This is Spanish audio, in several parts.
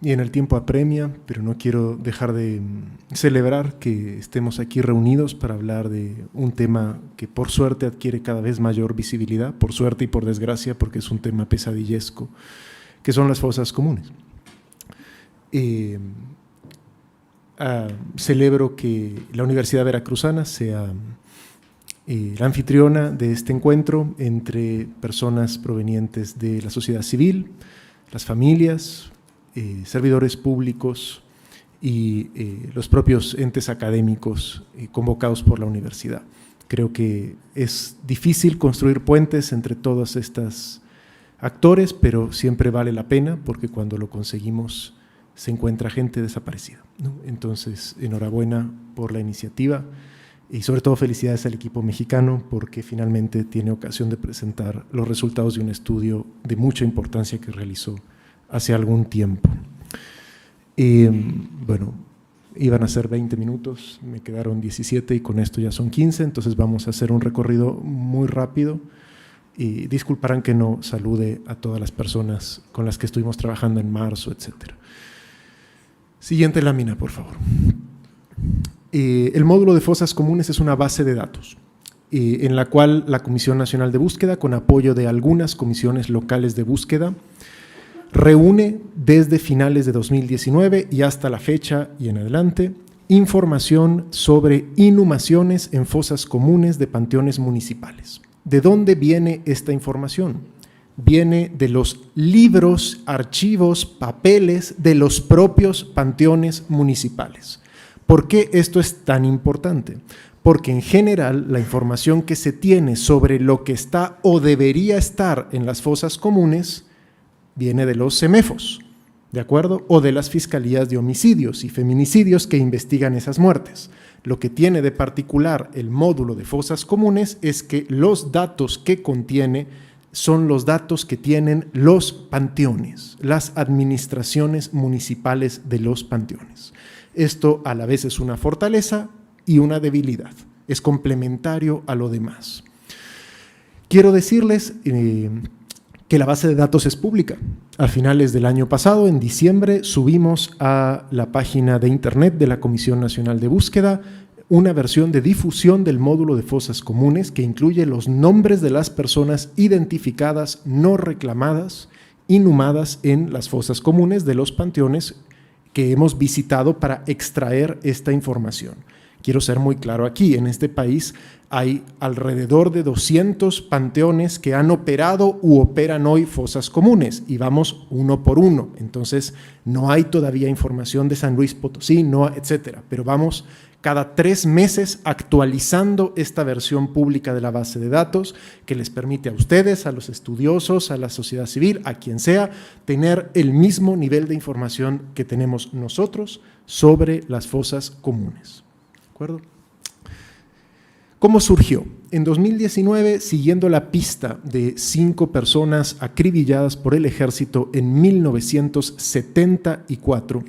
y en el tiempo apremia, pero no quiero dejar de celebrar que estemos aquí reunidos para hablar de un tema que por suerte adquiere cada vez mayor visibilidad, por suerte y por desgracia, porque es un tema pesadillesco, que son las fosas comunes. Celebro que la Universidad Veracruzana sea la anfitriona de este encuentro entre personas provenientes de la sociedad civil, las familias, servidores públicos y los propios entes académicos convocados por la universidad. Creo que es difícil construir puentes entre todos estos actores, pero siempre vale la pena porque cuando lo conseguimos se encuentra gente desaparecida, ¿no? Entonces, enhorabuena por la iniciativa y sobre todo felicidades al equipo mexicano porque finalmente tiene ocasión de presentar los resultados de un estudio de mucha importancia que realizó hace algún tiempo. Bueno, iban a ser 20 minutos, me quedaron 17 y con esto ya son 15, entonces vamos a hacer un recorrido muy rápido y disculparán que no salude a todas las personas con las que estuvimos trabajando en marzo, etcétera. Siguiente lámina, por favor. El módulo de fosas comunes es una base de datos en la cual la Comisión Nacional de Búsqueda, con apoyo de algunas comisiones locales de búsqueda, reúne desde finales de 2019 y hasta la fecha y en adelante información sobre inhumaciones en fosas comunes de panteones municipales. ¿De dónde viene esta información? Viene de los libros, archivos, papeles de los propios panteones municipales. ¿Por qué esto es tan importante? Porque en general la información que se tiene sobre lo que está o debería estar en las fosas comunes viene de los CEMEFOS, ¿de acuerdo? O de las fiscalías de homicidios y feminicidios que investigan esas muertes. Lo que tiene de particular el módulo de fosas comunes es que los datos que contiene son los datos que tienen los panteones, las administraciones municipales de los panteones. Esto a la vez es una fortaleza y una debilidad, es complementario a lo demás. Quiero decirles que la base de datos es pública. A finales del año pasado, en diciembre, subimos a la página de internet de la Comisión Nacional de Búsqueda una versión de difusión del módulo de fosas comunes que incluye los nombres de las personas identificadas, no reclamadas, inhumadas en las fosas comunes de los panteones que hemos visitado para extraer esta información. Quiero ser muy claro aquí, en este país hay alrededor de 200 panteones que han operado u operan hoy fosas comunes y vamos uno por uno. Entonces, no hay todavía información de San Luis Potosí, no, etcétera, pero vamos cada 3 meses actualizando esta versión pública de la base de datos que les permite a ustedes, a los estudiosos, a la sociedad civil, a quien sea, tener el mismo nivel de información que tenemos nosotros sobre las fosas comunes. ¿De acuerdo? ¿Cómo surgió? En 2019, siguiendo la pista de 5 personas acribilladas por el ejército en 1974,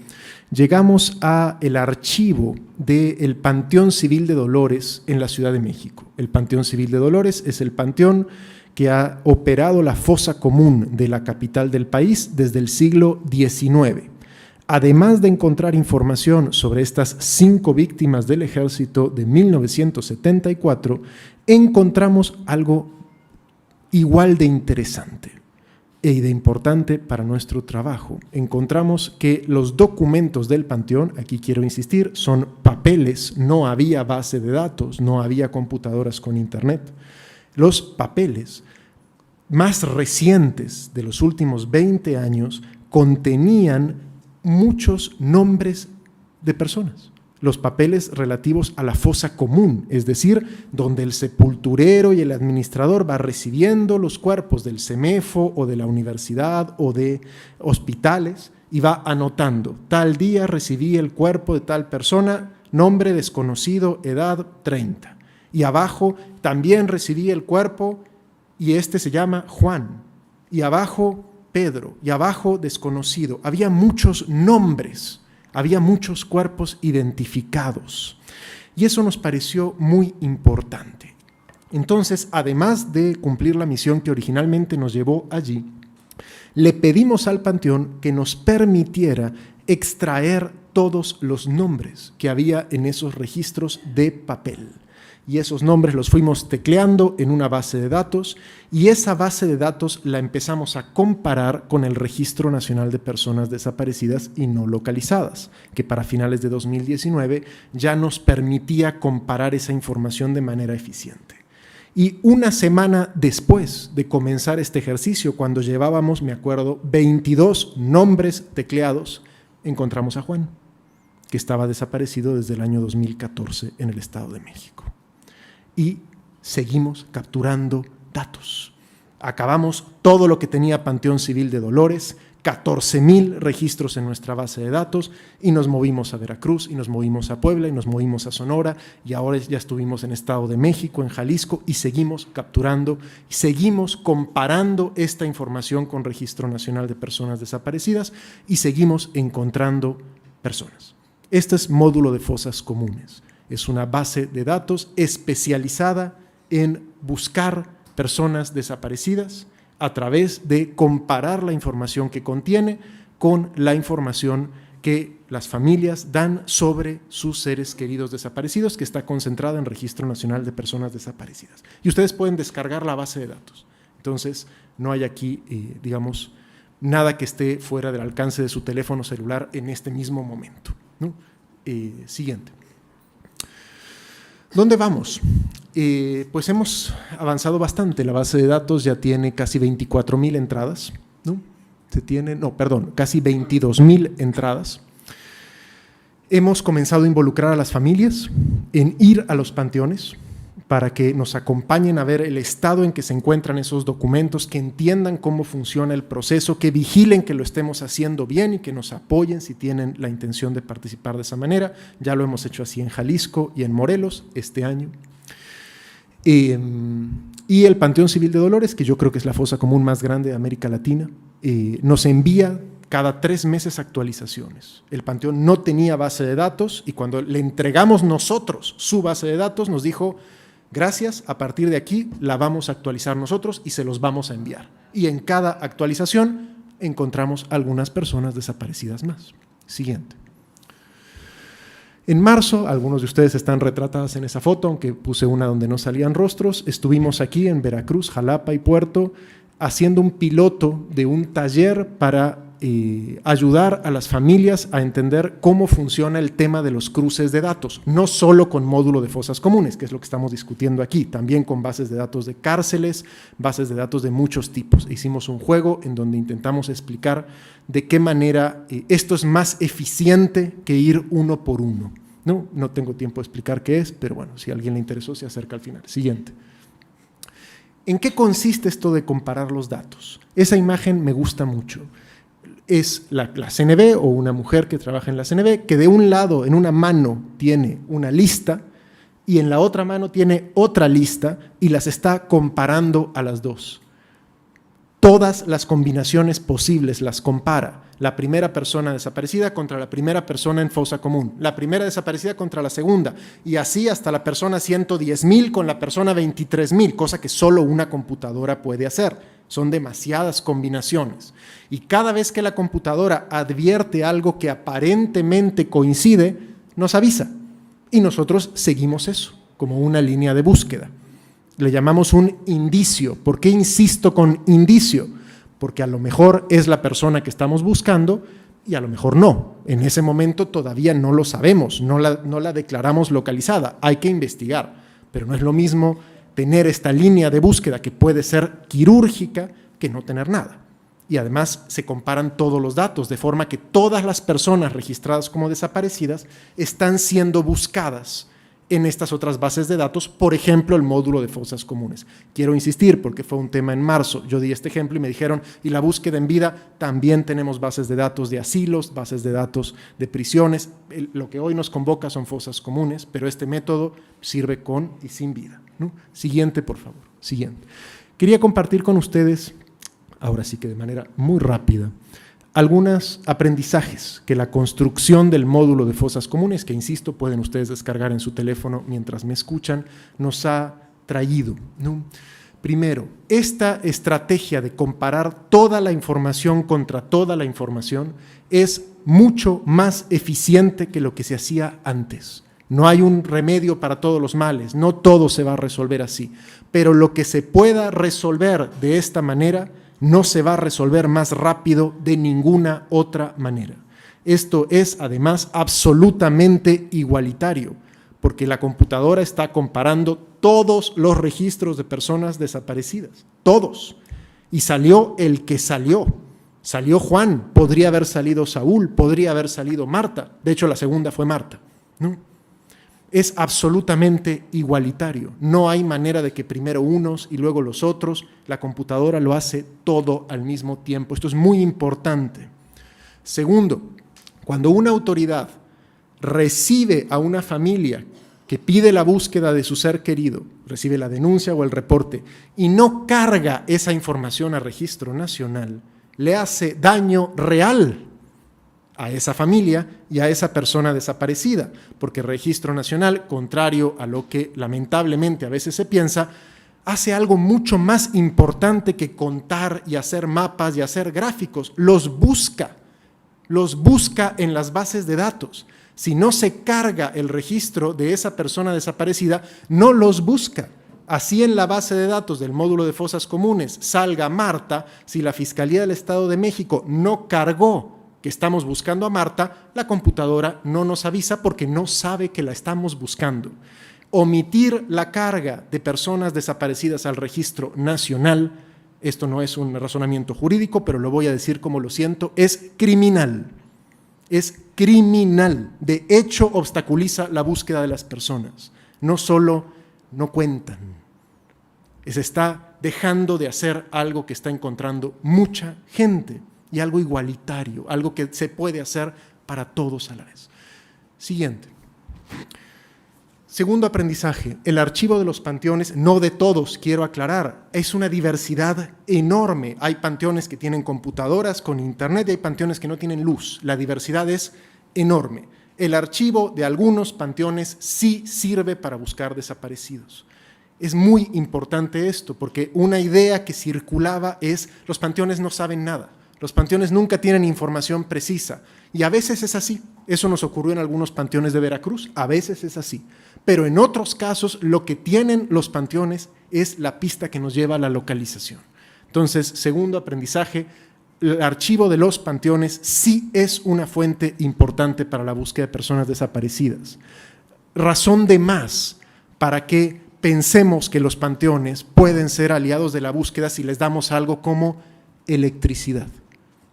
llegamos al archivo del Panteón Civil de Dolores en la Ciudad de México. El Panteón Civil de Dolores es el panteón que ha operado la fosa común de la capital del país desde el siglo XIX. Además de encontrar información sobre estas 5 víctimas del ejército de 1974, encontramos algo igual de interesante y de importante para nuestro trabajo. Encontramos que los documentos del panteón, aquí quiero insistir, son papeles, no había base de datos, no había computadoras con internet. Los papeles más recientes de los últimos 20 años contenían muchos nombres de personas. Los papeles relativos a la fosa común, es decir, donde el sepulturero y el administrador va recibiendo los cuerpos del CEMEFO o de la universidad o de hospitales y va anotando, tal día recibí el cuerpo de tal persona, nombre desconocido, edad 30. Y abajo también recibí el cuerpo y este se llama Juan. Y abajo Pedro, y abajo desconocido. Había muchos nombres, había muchos cuerpos identificados. Y eso nos pareció muy importante. Entonces, además de cumplir la misión que originalmente nos llevó allí, Le pedimos al Panteón que nos permitiera extraer todos los nombres que había en esos registros de papel. Y esos nombres los fuimos tecleando en una base de datos, y esa base de datos la empezamos a comparar con el Registro Nacional de Personas Desaparecidas y No Localizadas, que para finales de 2019 ya nos permitía comparar esa información de manera eficiente. Y una semana después de comenzar este ejercicio, cuando llevábamos, me acuerdo, 22 nombres tecleados, encontramos a Juan, que estaba desaparecido desde el año 2014 en el Estado de México. Y seguimos capturando datos. Acabamos todo lo que tenía Panteón Civil de Dolores, 14,000 registros en nuestra base de datos, y nos movimos a Veracruz, y nos movimos a Puebla, y nos movimos a Sonora, y ahora ya estuvimos en Estado de México, en Jalisco, y seguimos capturando, y seguimos comparando esta información con Registro Nacional de Personas Desaparecidas, y seguimos encontrando personas. Este es módulo de fosas comunes. Es una base de datos especializada en buscar personas desaparecidas a través de comparar la información que contiene con la información que las familias dan sobre sus seres queridos desaparecidos, que está concentrada en Registro Nacional de Personas Desaparecidas. Y ustedes pueden descargar la base de datos. Entonces, no hay aquí, digamos, nada que esté fuera del alcance de su teléfono celular en este mismo momento, ¿no? Siguiente. ¿Dónde vamos? Pues hemos avanzado bastante. La base de datos ya tiene casi 24,000 entradas, ¿no? Casi 22,000 entradas. Hemos comenzado a involucrar a las familias en ir a los panteones para que nos acompañen a ver el estado en que se encuentran esos documentos, que entiendan cómo funciona el proceso, que vigilen que lo estemos haciendo bien y que nos apoyen si tienen la intención de participar de esa manera. Ya lo hemos hecho así en Jalisco y en Morelos este año. Y el Panteón Civil de Dolores, que yo creo que es la fosa común más grande de América Latina, nos envía cada 3 meses actualizaciones. El Panteón no tenía base de datos, y cuando le entregamos nosotros su base de datos nos dijo: gracias, a partir de aquí la vamos a actualizar nosotros y se los vamos a enviar. Y en cada actualización encontramos algunas personas desaparecidas más. Siguiente. En marzo, algunos de ustedes están retratadas en esa foto, aunque puse una donde no salían rostros. Estuvimos aquí en Veracruz, Jalapa y Puerto haciendo un piloto de un taller para ayudar a las familias a entender cómo funciona el tema de los cruces de datos, no solo con módulo de fosas comunes, que es lo que estamos discutiendo aquí, también con bases de datos de cárceles, bases de datos de muchos tipos. Hicimos un juego en donde intentamos explicar de qué manera esto es más eficiente que ir uno por uno. No tengo tiempo de explicar qué es, pero bueno, si a alguien le interesó, se acerca al final. Siguiente. ¿En qué consiste esto de comparar los datos? Esa imagen me gusta mucho. Es la CNB o una mujer que trabaja en la CNB, que de un lado, en una mano, tiene una lista y en la otra mano tiene otra lista y las está comparando a las dos. Todas las combinaciones posibles las compara. La primera persona desaparecida contra la primera persona en fosa común, la primera desaparecida contra la segunda, y así hasta la persona 110,000 con la persona 23,000, cosa que solo una computadora puede hacer. Son demasiadas combinaciones. Y cada vez que la computadora advierte algo que aparentemente coincide, nos avisa. Y nosotros seguimos eso, como una línea de búsqueda. Le llamamos un indicio. ¿Por qué insisto con indicio? Porque a lo mejor es la persona que estamos buscando y a lo mejor no. En ese momento todavía no lo sabemos, no la declaramos localizada. Hay que investigar, pero no es lo mismo tener esta línea de búsqueda que puede ser quirúrgica que no tener nada. Y además se comparan todos los datos, de forma que todas las personas registradas como desaparecidas están siendo buscadas en estas otras bases de datos, por ejemplo, el módulo de fosas comunes. Quiero insistir, porque fue un tema en marzo, yo di este ejemplo y me dijeron, y la búsqueda en vida, también tenemos bases de datos de asilos, bases de datos de prisiones, lo que hoy nos convoca son fosas comunes, pero este método sirve con y sin vida, ¿no? Siguiente, por favor, siguiente. Quería compartir con ustedes, ahora sí que de manera muy rápida, algunos aprendizajes que la construcción del módulo de fosas comunes, que insisto, pueden ustedes descargar en su teléfono mientras me escuchan, nos ha traído, ¿no? Primero, esta estrategia de comparar toda la información contra toda la información es mucho más eficiente que lo que se hacía antes. No hay un remedio para todos los males, no todo se va a resolver así, pero lo que se pueda resolver de esta manera no se va a resolver más rápido de ninguna otra manera. Esto es además absolutamente igualitario, porque la computadora está comparando todos los registros de personas desaparecidas, todos, y salió el que salió. Salió Juan, podría haber salido Saúl, podría haber salido Marta, de hecho la segunda fue Marta, ¿no? Es absolutamente igualitario, no hay manera de que primero unos y luego los otros, la computadora lo hace todo al mismo tiempo, esto es muy importante. Segundo, cuando una autoridad recibe a una familia que pide la búsqueda de su ser querido, recibe la denuncia o el reporte y no carga esa información a Registro Nacional, le hace daño real a esa familia y a esa persona desaparecida, porque Registro Nacional, contrario a lo que lamentablemente a veces se piensa, hace algo mucho más importante que contar y hacer mapas y hacer gráficos, los busca en las bases de datos. Si no se carga el registro de esa persona desaparecida, no los busca. Así en la base de datos del módulo de fosas comunes salga Marta, si la Fiscalía del Estado de México no cargó que estamos buscando a Marta, la computadora no nos avisa porque no sabe que la estamos buscando. Omitir la carga de personas desaparecidas al Registro Nacional, esto no es un razonamiento jurídico, pero lo voy a decir como lo siento, es criminal. Es criminal. De hecho, obstaculiza la búsqueda de las personas. No solo no cuentan. Se está dejando de hacer algo que está encontrando mucha gente y algo igualitario, algo que se puede hacer para todos a la vez. Siguiente. Segundo aprendizaje, el archivo de los panteones, no de todos, quiero aclarar, es una diversidad enorme. Hay panteones que tienen computadoras con internet y hay panteones que no tienen luz. La diversidad es enorme. El archivo de algunos panteones sí sirve para buscar desaparecidos. Es muy importante esto, porque una idea que circulaba es los panteones no saben nada. Los panteones nunca tienen información precisa y a veces es así. Eso nos ocurrió en algunos panteones de Veracruz, a veces es así. Pero en otros casos lo que tienen los panteones es la pista que nos lleva a la localización. Entonces, segundo aprendizaje, el archivo de los panteones sí es una fuente importante para la búsqueda de personas desaparecidas. Razón de más para que pensemos que los panteones pueden ser aliados de la búsqueda si les damos algo como electricidad.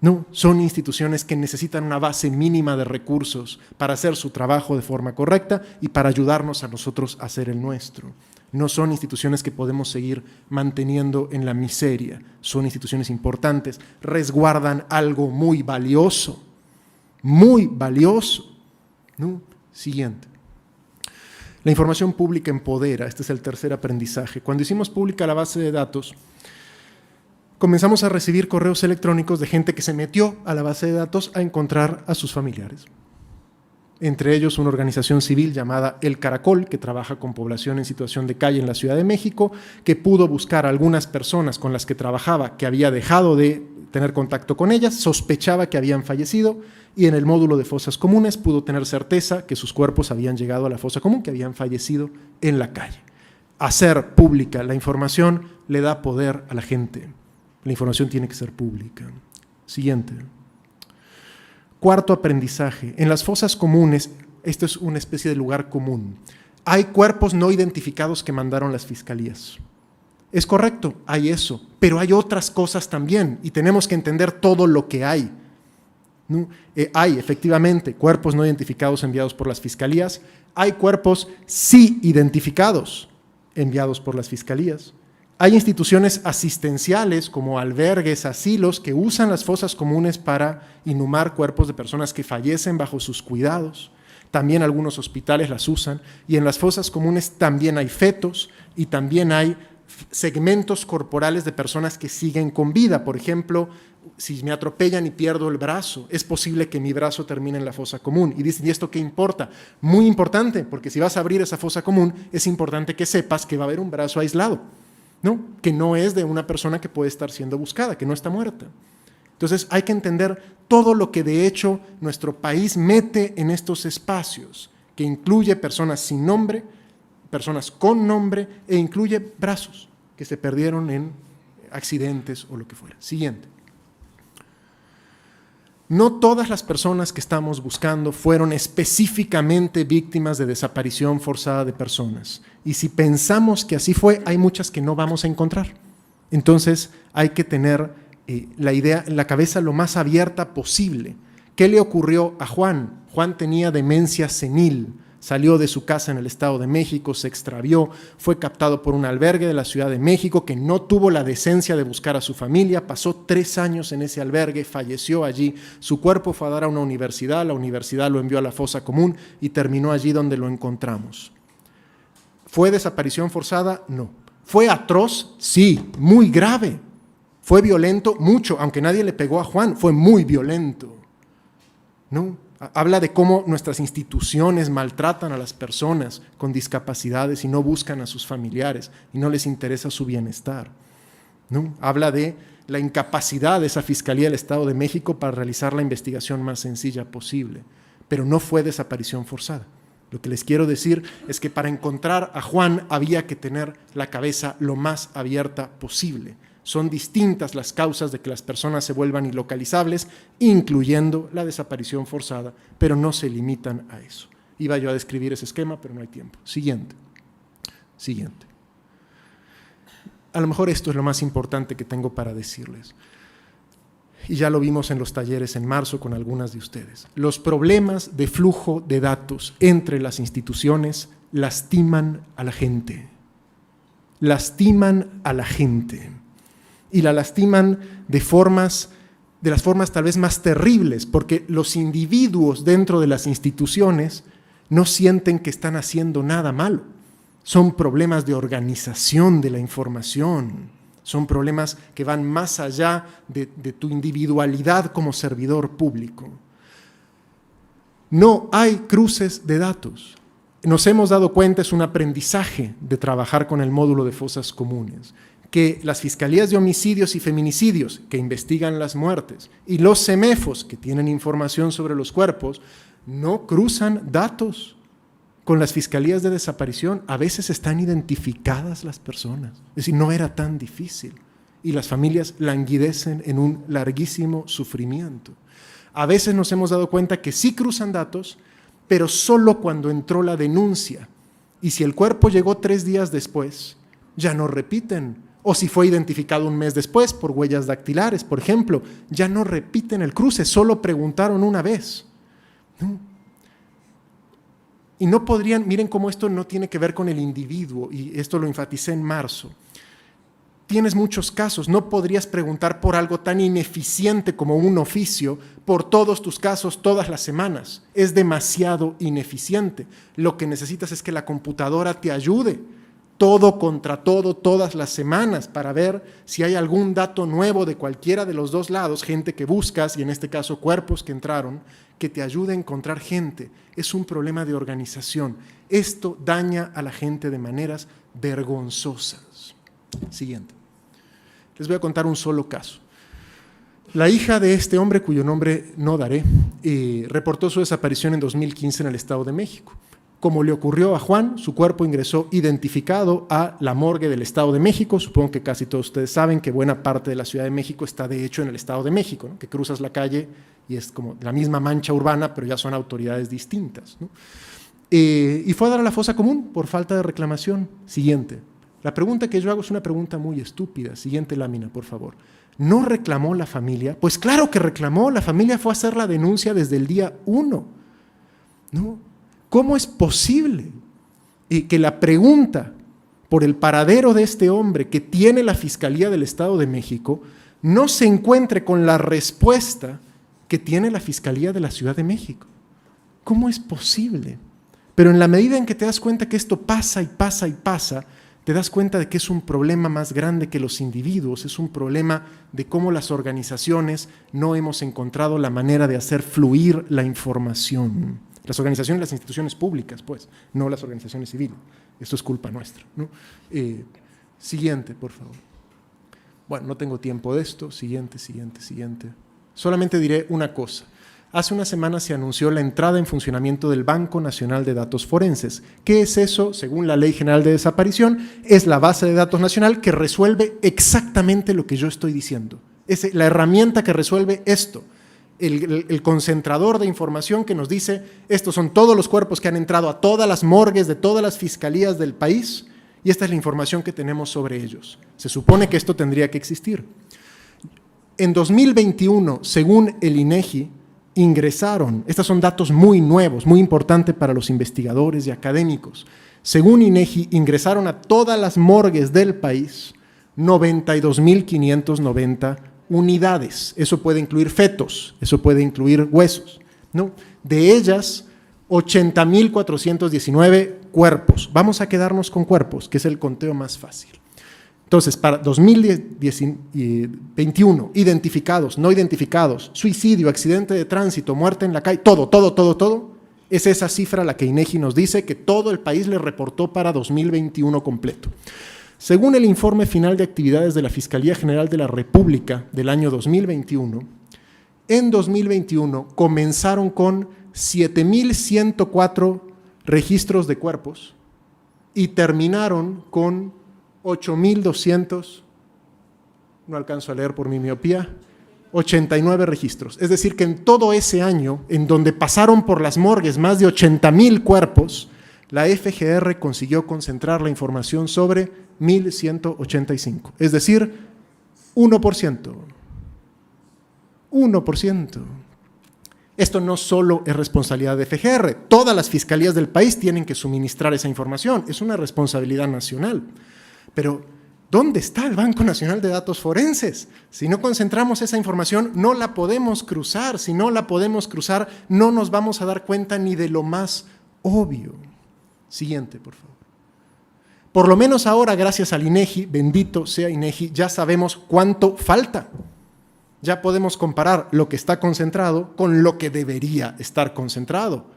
No, son instituciones que necesitan una base mínima de recursos para hacer su trabajo de forma correcta y para ayudarnos a nosotros a hacer el nuestro. No son instituciones que podemos seguir manteniendo en la miseria, son instituciones importantes, resguardan algo muy valioso, ¿no? Siguiente. La información pública empodera, este es el tercer aprendizaje. Cuando hicimos pública la base de datos, comenzamos a recibir correos electrónicos de gente que se metió a la base de datos a encontrar a sus familiares. Entre ellos una organización civil llamada El Caracol, que trabaja con población en situación de calle en la Ciudad de México, que pudo buscar a algunas personas con las que trabajaba que había dejado de tener contacto con ellas, sospechaba que habían fallecido y en el módulo de fosas comunes pudo tener certeza que sus cuerpos habían llegado a la fosa común, que habían fallecido en la calle. Hacer pública la información le da poder a la gente. La información tiene que ser pública. Siguiente. Cuarto aprendizaje. En las fosas comunes, esto es una especie de lugar común. Hay cuerpos no identificados que mandaron las fiscalías. Es correcto, hay eso, pero hay otras cosas también y tenemos que entender todo lo que hay. ¿No? Hay efectivamente cuerpos no identificados enviados por las fiscalías, hay cuerpos sí identificados enviados por las fiscalías. Hay instituciones asistenciales como albergues, asilos, que usan las fosas comunes para inhumar cuerpos de personas que fallecen bajo sus cuidados. También algunos hospitales las usan y en las fosas comunes también hay fetos y también hay segmentos corporales de personas que siguen con vida. Por ejemplo, si me atropellan y pierdo el brazo, es posible que mi brazo termine en la fosa común. Y dicen, ¿y esto qué importa? Muy importante, porque si vas a abrir esa fosa común, es importante que sepas que va a haber un brazo aislado. ¿no? Que no es de una persona que puede estar siendo buscada, que no está muerta. Entonces hay que entender todo lo que de hecho nuestro país mete en estos espacios, que incluye personas sin nombre, personas con nombre e incluye brazos que se perdieron en accidentes o lo que fuera. Siguiente. No todas las personas que estamos buscando fueron específicamente víctimas de desaparición forzada de personas. Y si pensamos que así fue, hay muchas que no vamos a encontrar. Entonces hay que tener la idea en la cabeza lo más abierta posible. ¿Qué le ocurrió a Juan? Juan tenía demencia senil. Salió de su casa en el Estado de México, se extravió, fue captado por un albergue de la Ciudad de México que no tuvo la decencia de buscar a su familia, pasó 3 años en ese albergue, falleció allí, su cuerpo fue a dar a una universidad, la universidad lo envió a la fosa común y terminó allí donde lo encontramos. ¿Fue desaparición forzada? No. ¿Fue atroz? Sí, muy grave. ¿Fue violento? Mucho, aunque nadie le pegó a Juan, fue muy violento. ¿No? Habla de cómo nuestras instituciones maltratan a las personas con discapacidades y no buscan a sus familiares y no les interesa su bienestar, ¿no? Habla de la incapacidad de esa Fiscalía del Estado de México para realizar la investigación más sencilla posible, pero no fue desaparición forzada. Lo que les quiero decir es que para encontrar a Juan había que tener la cabeza lo más abierta posible. Son distintas las causas de que las personas se vuelvan ilocalizables, incluyendo la desaparición forzada, pero no se limitan a eso. Iba yo a describir ese esquema, pero no hay tiempo. Siguiente. A lo mejor esto es lo más importante que tengo para decirles. Y ya lo vimos en los talleres en marzo con algunas de ustedes. Los problemas de flujo de datos entre las instituciones lastiman a la gente. Lastiman a la gente. Y la lastiman de las formas tal vez más terribles, porque los individuos dentro de las instituciones no sienten que están haciendo nada malo. Son problemas de organización de la información, son problemas que van más allá de tu individualidad como servidor público. No hay cruces de datos. Nos hemos dado cuenta, es un aprendizaje de trabajar con el módulo de fosas comunes, que las fiscalías de homicidios y feminicidios que investigan las muertes y los CEMEFOS que tienen información sobre los cuerpos no cruzan datos con las fiscalías de desaparición. A veces están identificadas las personas, es decir, no era tan difícil y las familias languidecen en un larguísimo sufrimiento. A veces nos hemos dado cuenta que sí cruzan datos, pero solo cuando entró la denuncia, y si el cuerpo llegó 3 días después, ya no repiten. O si fue identificado 1 mes después por huellas dactilares, por ejemplo, ya no repiten el cruce, solo preguntaron una vez. ¿No? Y no podrían, miren cómo esto no tiene que ver con el individuo, y esto lo enfaticé en marzo. Tienes muchos casos, no podrías preguntar por algo tan ineficiente como un oficio por todos tus casos todas las semanas. Es demasiado ineficiente. Lo que necesitas es que la computadora te ayude. Todo contra todo, todas las semanas, para ver si hay algún dato nuevo de cualquiera de los 2 lados, gente que buscas, y en este caso cuerpos que entraron, que te ayude a encontrar gente. Es un problema de organización. Esto daña a la gente de maneras vergonzosas. Siguiente. Les voy a contar un solo caso. La hija de este hombre, cuyo nombre no daré, reportó su desaparición en 2015 en el Estado de México. Como le ocurrió a Juan, su cuerpo ingresó identificado a la morgue del Estado de México. Supongo que casi todos ustedes saben que buena parte de la Ciudad de México está de hecho en el Estado de México, ¿no? Que cruzas la calle y es como la misma mancha urbana, pero ya son autoridades distintas, ¿no? Y fue a dar a la fosa común por falta de reclamación. Siguiente. La pregunta que yo hago es una pregunta muy estúpida. Siguiente lámina, por favor. ¿No reclamó la familia? Pues claro que reclamó. La familia fue a hacer la denuncia desde el día 1. ¿No? ¿Cómo es posible que la pregunta por el paradero de este hombre que tiene la Fiscalía del Estado de México no se encuentre con la respuesta que tiene la Fiscalía de la Ciudad de México? ¿Cómo es posible? Pero en la medida en que te das cuenta que esto pasa y pasa y pasa, te das cuenta de que es un problema más grande que los individuos, es un problema de cómo las organizaciones no hemos encontrado la manera de hacer fluir la información. Las organizaciones, las instituciones públicas, pues, no las organizaciones civiles. Esto es culpa nuestra, ¿no? Siguiente, por favor. Bueno, no tengo tiempo de esto. Siguiente. Solamente diré una cosa. Hace una semana se anunció la entrada en funcionamiento del Banco Nacional de Datos Forenses. ¿Qué es eso? Según la Ley General de Desaparición, es la base de datos nacional que resuelve exactamente lo que yo estoy diciendo. Es la herramienta que resuelve esto. El concentrador de información que nos dice, estos son todos los cuerpos que han entrado a todas las morgues de todas las fiscalías del país y esta es la información que tenemos sobre ellos. Se supone que esto tendría que existir. En 2021, según el INEGI, ingresaron, estos son datos muy nuevos, muy importantes para los investigadores y académicos, según INEGI, ingresaron a todas las morgues del país 92.590 unidades. Eso puede incluir fetos, eso puede incluir huesos, ¿no? De ellas, 80.419 cuerpos. Vamos a quedarnos con cuerpos, que es el conteo más fácil. Entonces, para 2021, identificados, no identificados, suicidio, accidente de tránsito, muerte en la calle, todo, es esa cifra la que INEGI nos dice que todo el país le reportó para 2021 completo. Según el informe final de actividades de la Fiscalía General de la República del año 2021, en 2021 comenzaron con 7.104 registros de cuerpos y terminaron con 8.200, no alcanzo a leer por mi miopía, 89 registros. Es decir, que en todo ese año, en donde pasaron por las morgues más de 80.000 cuerpos, la FGR consiguió concentrar la información sobre 1.185. Es decir, 1%. 1%. Esto no solo es responsabilidad de FGR, todas las fiscalías del país tienen que suministrar esa información, es una responsabilidad nacional. Pero, ¿dónde está el Banco Nacional de Datos Forenses? Si no concentramos esa información, no la podemos cruzar. Si no la podemos cruzar, no nos vamos a dar cuenta ni de lo más obvio. Siguiente, por favor. Por lo menos ahora, gracias al INEGI, bendito sea INEGI, ya sabemos cuánto falta. Ya podemos comparar lo que está concentrado con lo que debería estar concentrado.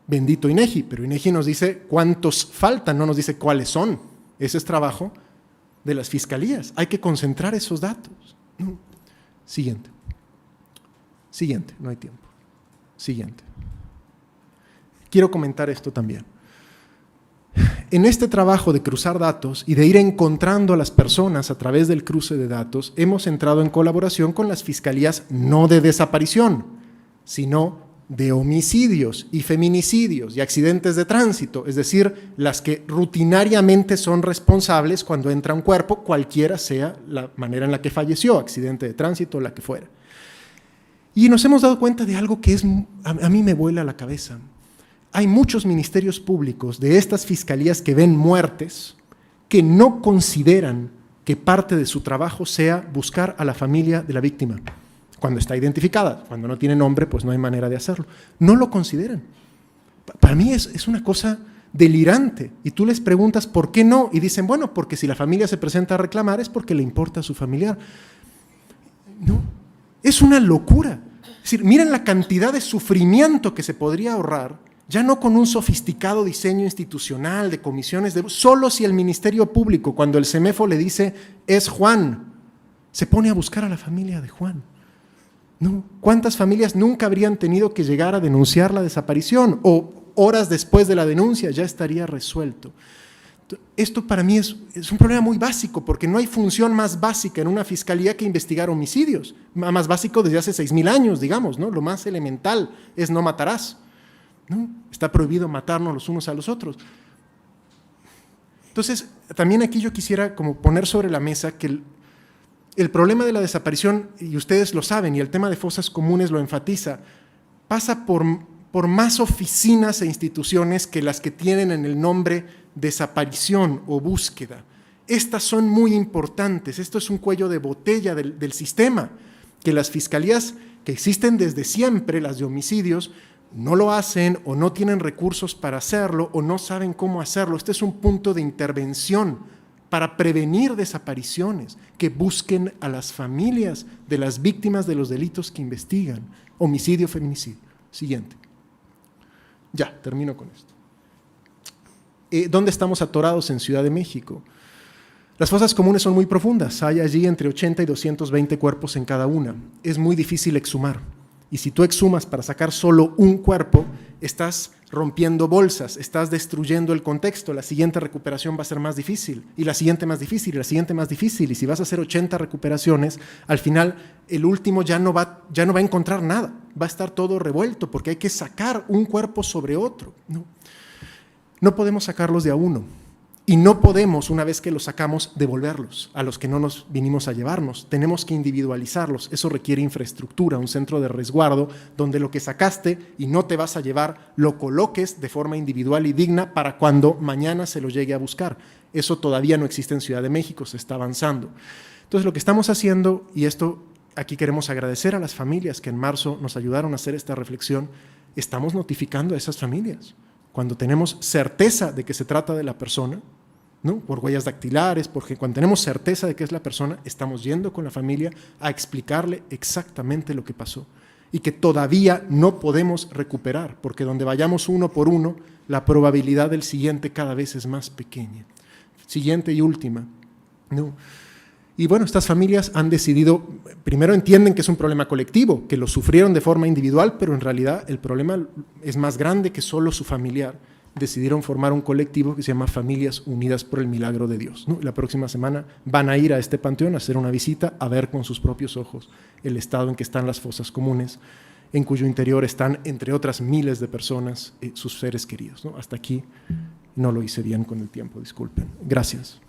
Bendito INEGI, pero INEGI nos dice cuántos faltan, no nos dice cuáles son. Ese es trabajo de las fiscalías. Hay que concentrar esos datos. Siguiente. Siguiente, no hay tiempo. Siguiente. Quiero comentar esto también. En este trabajo de cruzar datos y de ir encontrando a las personas a través del cruce de datos, hemos entrado en colaboración con las fiscalías no de desaparición, sino de homicidios y feminicidios y accidentes de tránsito, es decir, las que rutinariamente son responsables cuando entra un cuerpo, cualquiera sea la manera en la que falleció, accidente de tránsito o la que fuera. Y nos hemos dado cuenta de algo que a mí me vuela la cabeza. Hay muchos ministerios públicos de estas fiscalías que ven muertes que no consideran que parte de su trabajo sea buscar a la familia de la víctima. Cuando está identificada, cuando no tiene nombre, pues no hay manera de hacerlo. No lo consideran. Para mí es una cosa delirante. Y tú les preguntas por qué no, y dicen, bueno, porque si la familia se presenta a reclamar es porque le importa a su familiar. No, es una locura. Es decir, miren la cantidad de sufrimiento que se podría ahorrar, ya no con un sofisticado diseño institucional de comisiones, solo si el Ministerio Público, cuando el CEMEFO le dice, es Juan, se pone a buscar a la familia de Juan. ¿No? ¿Cuántas familias nunca habrían tenido que llegar a denunciar la desaparición o horas después de la denuncia ya estaría resuelto? Esto para mí es un problema muy básico porque no hay función más básica en una fiscalía que investigar homicidios. Más básico desde hace 6.000 años, digamos, ¿no? Lo más elemental es no matarás, ¿no? Está prohibido matarnos los unos a los otros. Entonces, también aquí yo quisiera como poner sobre la mesa que el problema de la desaparición, y ustedes lo saben, y el tema de fosas comunes lo enfatiza, pasa por más oficinas e instituciones que las que tienen en el nombre desaparición o búsqueda. Estas son muy importantes, esto es un cuello de botella del sistema, que las fiscalías que existen desde siempre, las de homicidios, no lo hacen o no tienen recursos para hacerlo o no saben cómo hacerlo. Este es un punto de intervención para prevenir desapariciones, que busquen a las familias de las víctimas de los delitos que investigan, homicidio, feminicidio. Siguiente. Ya, termino con esto. ¿Dónde estamos atorados en Ciudad de México? Las fosas comunes son muy profundas, hay allí entre 80 y 220 cuerpos en cada una. Es muy difícil exhumar. Y si tú exhumas para sacar solo un cuerpo, estás rompiendo bolsas, estás destruyendo el contexto. La siguiente recuperación va a ser más difícil, y la siguiente más difícil, y la siguiente más difícil. Y si vas a hacer 80 recuperaciones, al final el último ya no va a encontrar nada. Va a estar todo revuelto porque hay que sacar un cuerpo sobre otro. No podemos sacarlos de a uno. Y no podemos, una vez que los sacamos, devolverlos a los que no nos vinimos a llevarnos. Tenemos que individualizarlos. Eso requiere infraestructura, un centro de resguardo donde lo que sacaste y no te vas a llevar, lo coloques de forma individual y digna para cuando mañana se lo llegue a buscar. Eso todavía no existe en Ciudad de México, se está avanzando. Entonces, lo que estamos haciendo, y esto aquí queremos agradecer a las familias que en marzo nos ayudaron a hacer esta reflexión, estamos notificando a esas familias. Cuando tenemos certeza de que se trata de la persona, ¿no? Por huellas dactilares, porque cuando tenemos certeza de que es la persona, estamos yendo con la familia a explicarle exactamente lo que pasó y que todavía no podemos recuperar, porque donde vayamos uno por uno, la probabilidad del siguiente cada vez es más pequeña. Siguiente y última, ¿no? Y bueno, estas familias han decidido, primero entienden que es un problema colectivo, que lo sufrieron de forma individual, pero en realidad el problema es más grande que solo su familiar. Decidieron formar un colectivo que se llama Familias Unidas por el Milagro de Dios, ¿no? La próxima semana van a ir a este panteón a hacer una visita, a ver con sus propios ojos el estado en que están las fosas comunes, en cuyo interior están, entre otras miles de personas, sus seres queridos, ¿no? Hasta aquí no lo hice bien con el tiempo, disculpen. Gracias.